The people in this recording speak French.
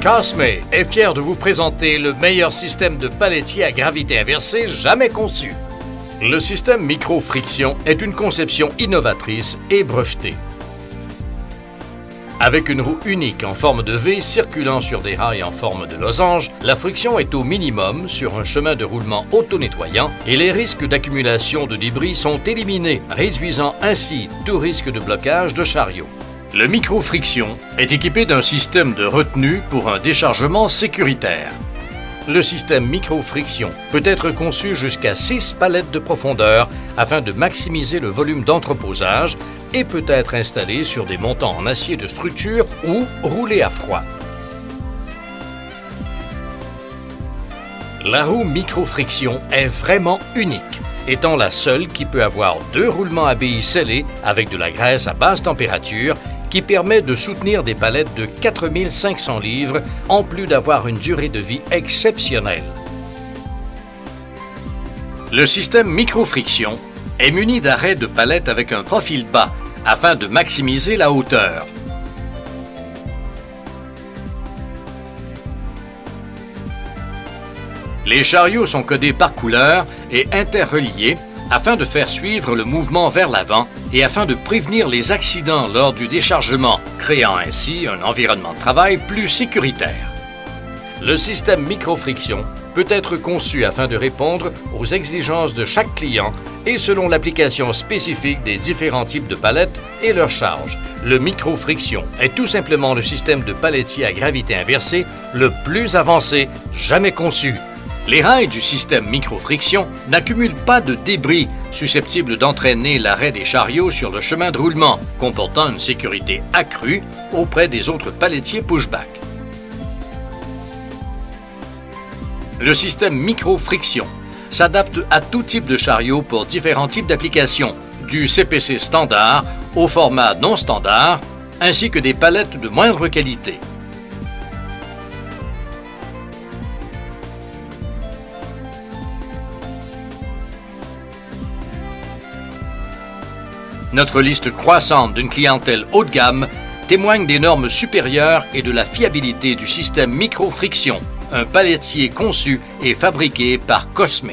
Cosme est fier de vous présenter le meilleur système de palettier à gravité inversée jamais conçu. Le système micro-friction est une conception innovatrice et brevetée. Avec une roue unique en forme de V circulant sur des rails en forme de losange, la friction est au minimum sur un chemin de roulement auto-nettoyant et les risques d'accumulation de débris sont éliminés, réduisant ainsi tout risque de blocage de chariot. Le micro-friction est équipé d'un système de retenue pour un déchargement sécuritaire. Le système micro-friction peut être conçu jusqu'à 6 palettes de profondeur afin de maximiser le volume d'entreposage et peut être installé sur des montants en acier de structure ou roulé à froid. La roue micro-friction est vraiment unique, étant la seule qui peut avoir 2 roulements à billes scellés avec de la graisse à basse température qui permet de soutenir des palettes de 4500 livres en plus d'avoir une durée de vie exceptionnelle. Le système micro-friction est muni d'arrêts de palettes avec un profil bas afin de maximiser la hauteur. Les chariots sont codés par couleur et interreliés afin de faire suivre le mouvement vers l'avant et afin de prévenir les accidents lors du déchargement, créant ainsi un environnement de travail plus sécuritaire. Le système micro-friction peut être conçu afin de répondre aux exigences de chaque client et selon l'application spécifique des différents types de palettes et leur charge. Le micro-friction est tout simplement le système de palettier à gravité inversée le plus avancé jamais conçu. Les rails du système micro-friction n'accumulent pas de débris susceptibles d'entraîner l'arrêt des chariots sur le chemin de roulement, comportant une sécurité accrue auprès des autres palettiers pushback. Le système micro-friction s'adapte à tout type de chariot pour différents types d'applications, du CPC standard au format non standard, ainsi que des palettes de moindre qualité. Notre liste croissante d'une clientèle haut de gamme témoigne des normes supérieures et de la fiabilité du système micro-friction, un palettier conçu et fabriqué par Cosme.